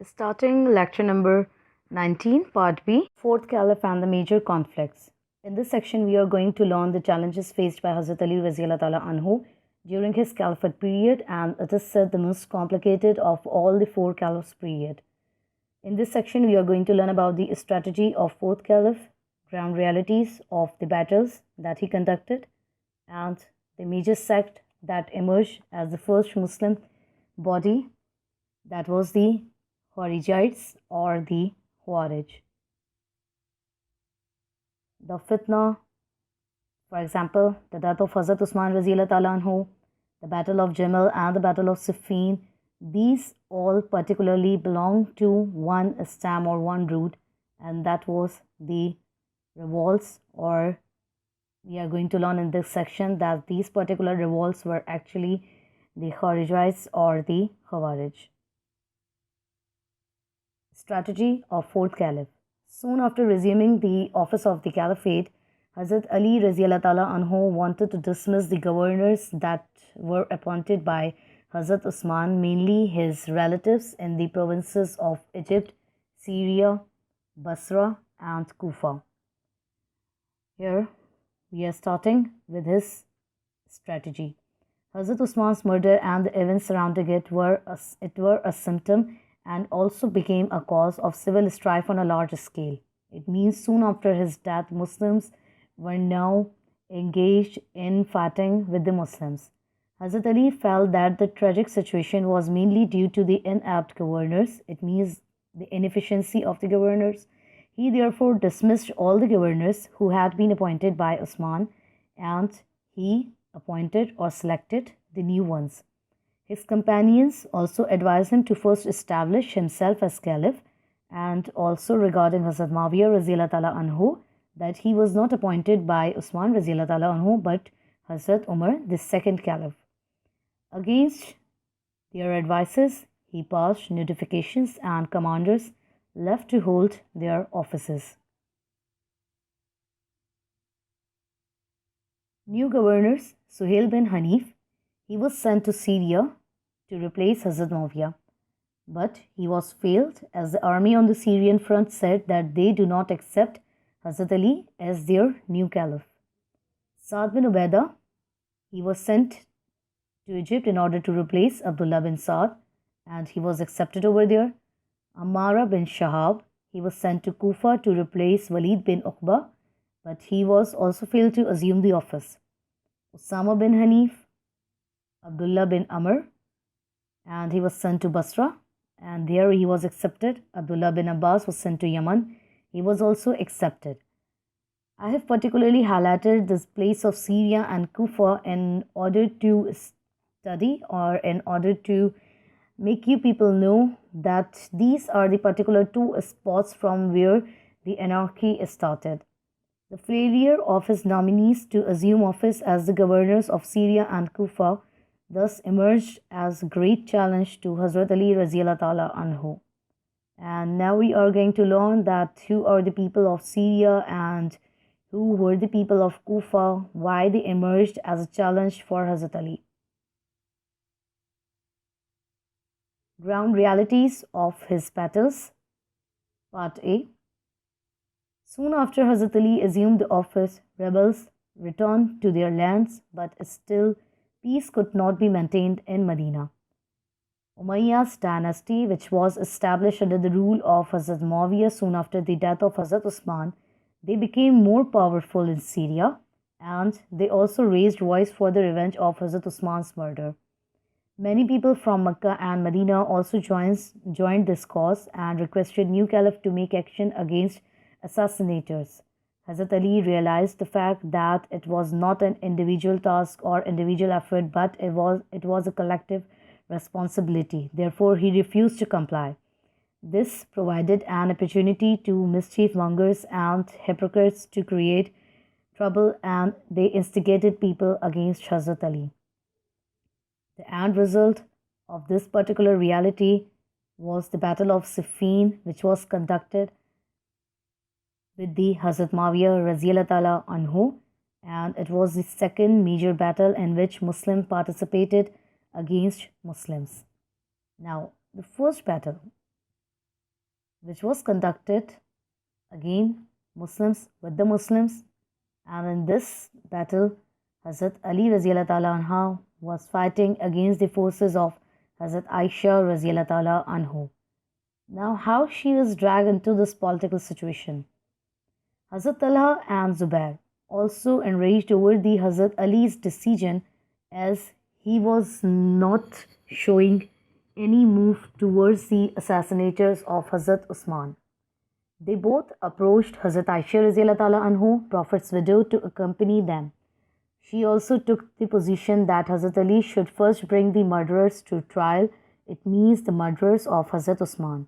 Starting lecture number 19, part B, Fourth Caliph and the Major Conflicts. In this section, we are going to learn the challenges faced by Hazrat Ali R A anhu during his caliphate period, and it is said the most complicated of all the four caliphs period. In this section, we are going to learn about the strategy of fourth caliph, ground realities of the battles that he conducted, and the major sect that emerged as the first Muslim body, that was the Kharijites or the Khawarij. The fitna, for example, the death of Hazrat Usman anhu, the Battle of Jamal and the Battle of Siffin, these all particularly belong to one stem or one root, and that was the revolts, or we are going to learn in this section that these particular revolts were actually the Kharijites or the Khawarij. Strategy of fourth caliph. Soon after resuming the office of the caliphate, Hazrat Ali anhu wanted to dismiss the governors that were appointed by Hazrat Usman, mainly his relatives in the provinces of Egypt, Syria, Basra, and Kufa. Here we are starting with his strategy. Hazrat Usman's murder and the events surrounding it were a symptom and also became a cause of civil strife on a large scale. It means soon after his death, Muslims were now engaged in fighting with the Muslims. Hazrat Ali felt that the tragic situation was mainly due to the inept governors. It means the inefficiency of the governors. He therefore dismissed all the governors who had been appointed by Usman, and he appointed or selected the new ones. His companions also advised him to first establish himself as caliph, and also regarding Hazrat Muawiyah radhiyallahu anhu, that he was not appointed by Usman radhiyallahu anhu but Hazrat Umar, the second caliph. Against their advices, he passed notifications and commanders left to hold their offices. New governors, Suhail bin Hanif, he was sent to Syria to replace Hazrat Muawiyah, but he was failed as the army on the Syrian front said that they do not accept Hazrat Ali as their new caliph. Saad bin Ubaidah, he was sent to Egypt in order to replace Abdullah bin Saad, and he was accepted over there. Ammara bin Shahab, he was sent to Kufa to replace Walid bin Uqba, but he was also failed to assume the office. Usama bin Hanif, Abdullah bin Amr, and he was sent to Basra, and there he was accepted. Abdullah bin Abbas was sent to Yemen. He was also accepted. I have particularly highlighted this place of Syria and Kufa in order to study, or in order to make you people know that these are the particular two spots from where the anarchy started. The failure of his nominees to assume office as the governors of Syria and Kufa thus emerged as a great challenge to Hazrat Ali radhiyallahu anhu. And now we are going to learn that who are the people of Syria and who were the people of Kufa, why they emerged as a challenge for Hazrat Ali. Ground realities of his battles. Part A. Soon after Hazrat Ali assumed the office, rebels returned to their lands, but still peace could not be maintained in Medina. Umayyad's dynasty, which was established under the rule of Hazrat Muawiyah soon after the death of Hazrat Usman, they became more powerful in Syria, and they also raised voice for the revenge of Hazrat Usman's murder. Many people from Mecca and Medina also joined this cause and requested new caliph to make action against assassinators. Hazrat Ali realized the fact that it was not an individual task or individual effort, but it was a collective responsibility. Therefore, he refused to comply. This provided an opportunity to mischief mongers and hypocrites to create trouble, and they instigated people against Hazrat Ali. The end result of this particular reality was the Battle of Siffin, which was conducted with the Hazrat Muawiyah radhiyallahu anhu, and it was the second major battle in which Muslims participated against Muslims. Now, the first battle which was conducted again Muslims with the Muslims. And in this battle, Hazrat Ali Raziallahu Ta'ala Anha was fighting against the forces of Hazrat Aisha Raziallahu Ta'ala Anhu. Now, how she was dragged into this political situation? Hazrat Talha and Zubair, also enraged over the Hazrat Ali's decision, as he was not showing any move towards the assassinators of Hazrat Usman. They both approached Hazrat Aisha Raziallahu Ta'ala Anhu, Prophet's widow, to accompany them. She also took the position that Hazrat Ali should first bring the murderers to trial, it means the murderers of Hazrat Usman.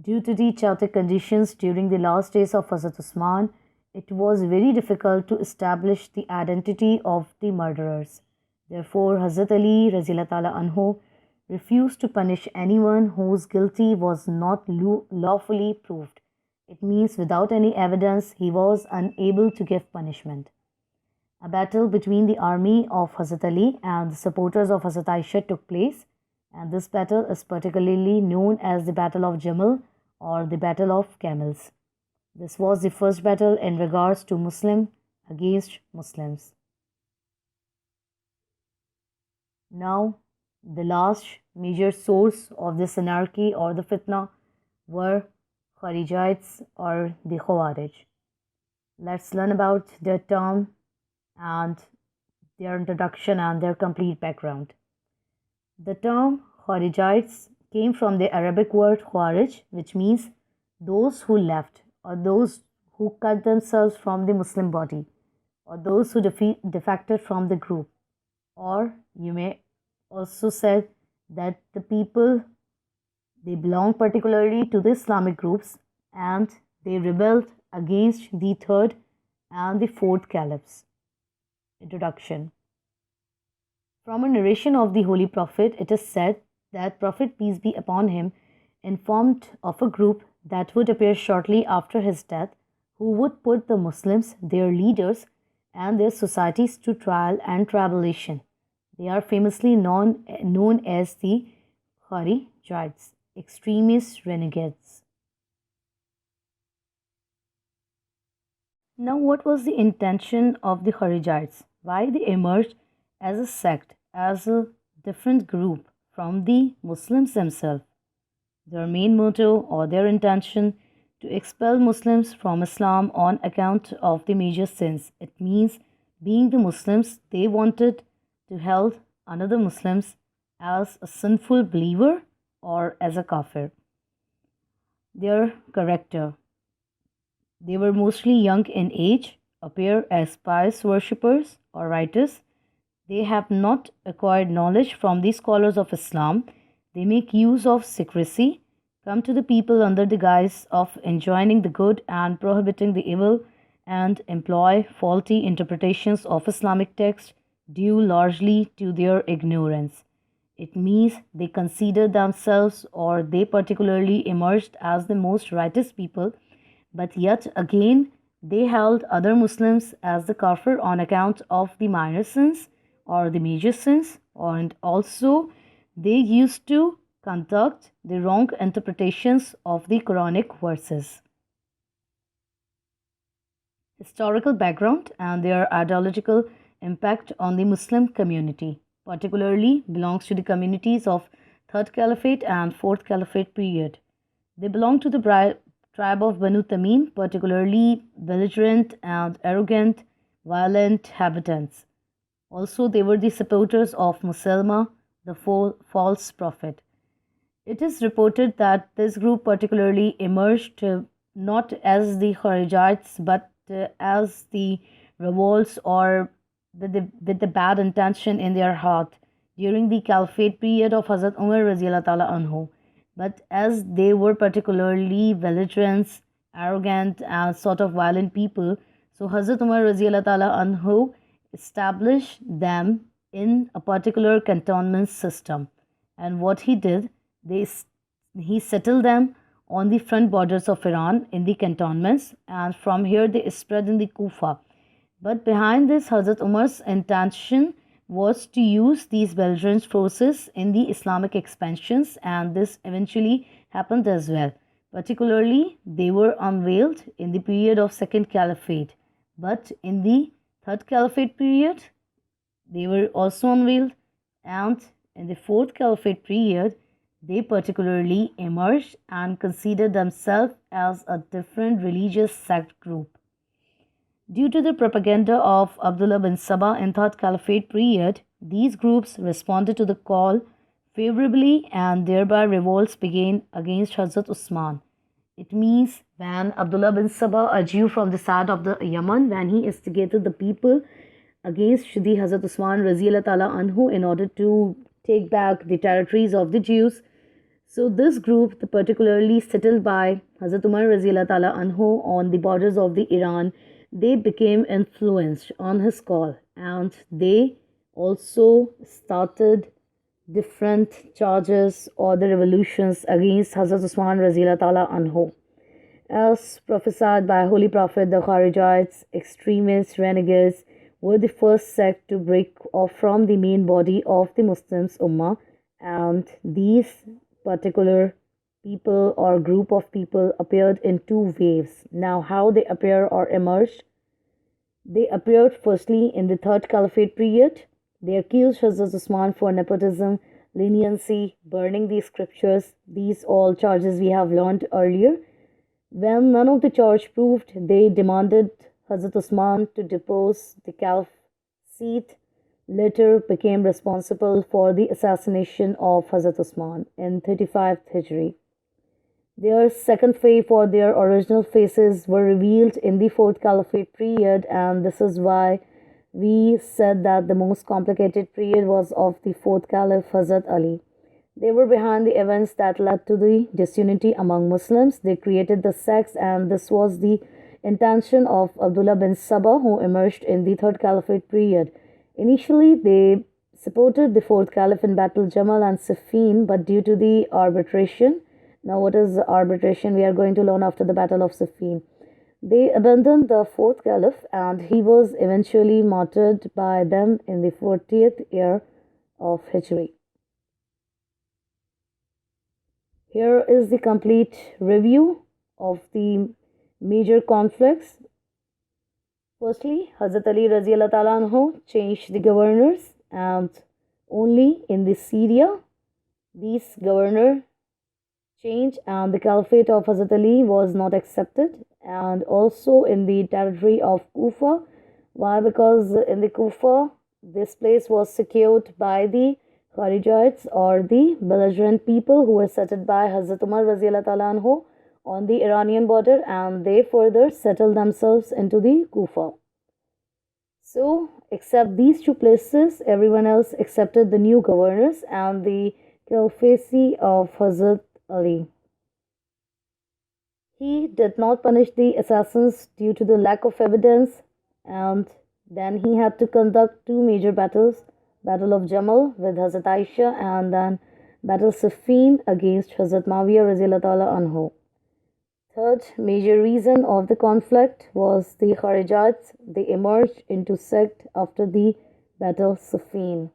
Due to the chaotic conditions during the last days of Hazrat Usman, it was very difficult to establish the identity of the murderers. Therefore, Hazrat Ali Raziallahu Ta'ala Anhu refused to punish anyone whose guilty was not lawfully proved. It means without any evidence, he was unable to give punishment. A battle between the army of Hazrat Ali and the supporters of Hazrat Aisha took place, and this battle is particularly known as the Battle of Jamal or the Battle of Camels. This was the first battle in regards to Muslim against Muslims. Now, the last major source of this anarchy or the fitna were Kharijites or the Khawarij. Let's learn about their term and their introduction and their complete background. The term Kharijites came from the Arabic word Khawarij, which means those who left or those who cut themselves from the Muslim body or those who defected from the group. Or you may also say that the people, they belong particularly to the Islamic groups and they rebelled against the third and the fourth caliphs. Introduction. From a narration of the Holy Prophet, it is said that Prophet, peace be upon him, informed of a group that would appear shortly after his death, who would put the Muslims, their leaders, and their societies to trial and tribulation. They are famously known as the Kharijites, extremist renegades. Now, what was the intention of the Kharijites? Why they emerged as a sect, as a different group from the Muslims themselves? Their main motto or their intention to expel Muslims from Islam on account of the major sins. It means, being the Muslims, they wanted to held another Muslims as a sinful believer or as a kafir. Their character. They were mostly young in age, appear as pious worshippers or writers. They have not acquired knowledge from the scholars of Islam. They make use of secrecy, come to the people under the guise of enjoining the good and prohibiting the evil, and employ faulty interpretations of Islamic texts due largely to their ignorance. It means they consider themselves or they particularly emerged as the most righteous people, but yet again they held other Muslims as the kafir on account of the minor sins or the major sins, and also they used to conduct the wrong interpretations of the Quranic verses. Historical background and their ideological impact on the Muslim community, particularly belongs to the communities of Third Caliphate and Fourth Caliphate period. They belong to the tribe of Banu Tamim, particularly belligerent and arrogant, violent habitants. Also, they were the supporters of Musaylama, the false prophet. It is reported that this group particularly emerged not as the Kharijites but as the revolts or with the bad intention in their heart during the caliphate period of Hazrat Umar Raziallahu Ta'ala Anhu. But as they were particularly belligerent, arrogant and sort of violent people, so Hazrat Umar Raziallahu Ta'ala Anhu established them in a particular cantonment system. And what he did, he settled them on the front borders of Iran in the cantonments, and from here they spread in the Kufa. But behind this, Hazrat Umar's intention was to use these belligerent forces in the Islamic expansions, and this eventually happened as well. Particularly, they were unveiled in the period of Second Caliphate, but in the Third Caliphate period, they were also unveiled, and in the Fourth Caliphate period, they particularly emerged and considered themselves as a different religious sect group. Due to the propaganda of Abdullah bin Sabah in Third Caliphate period, these groups responded to the call favorably and thereby revolts began against Hazrat Usman. It means when Abdullah bin Sabah, a Jew from the side of the Yemen, when he instigated the people against the Hazrat Usman Raziallah Ta'ala Anhu in order to take back the territories of the Jews. So this group, particularly settled by Hazrat Umar Raziallah Ta'ala Anhu on the borders of the Iran, they became influenced on his call and they also started different charges or the revolutions against Hazrat Usman Raziallah Ta'ala Anhu. As prophesied by Holy Prophet, the Kharijites, extremists, renegades, were the first sect to break off from the main body of the Muslims Ummah, and these particular people or group of people appeared in two waves. Now, how they appear or emerged? They appeared firstly in the Third Caliphate period. They accused Hazrat Usman for nepotism, leniency, burning the scriptures. These all charges we have learned earlier. When none of the charge proved, they demanded Hazrat Usman to depose the Caliph seat. Later became responsible for the assassination of Hazrat Usman in 35th Hijri. Their second face or their original faces were revealed in the Fourth Caliphate period, and this is why we said that the most complicated period was of the fourth Caliph Hazrat Ali. They were behind the events that led to the disunity among Muslims. They created the sects, and this was the intention of Abdullah bin Sabah, who emerged in the Third Caliphate period. Initially, they supported the fourth Caliph in Battle Jamal and Siffin, but due to the arbitration, now what is arbitration? We are going to learn after the Battle of Siffin. They abandoned the fourth Caliph and he was eventually martyred by them in the 40th year of Hijri. Here is the complete review of the major conflicts. Firstly, Hazrat Ali Raziallah Ta'ala Anhu changed the governors, and only in the Syria these governor changed and the caliphate of Hazrat Ali was not accepted, and also in the territory of Kufa. Why? Because in the Kufa this place was secured by the Kharijites or the belligerent people who were settled by Hazrat Umar Raziallah Ta'ala Anhu on the Iranian border, and they further settled themselves into the Kufa. So, except these two places, everyone else accepted the new governors and the caliphacy of Hazrat Ali. He did not punish the assassins due to the lack of evidence, and then he had to conduct two major battles, Battle of Jamal with Hazrat Aisha and then Battle Siffin against Hazrat Mawiyah Raziallahu Ta'ala Anhu. Third major reason of the conflict was the Kharijites. They emerged into sect after the Battle Siffin.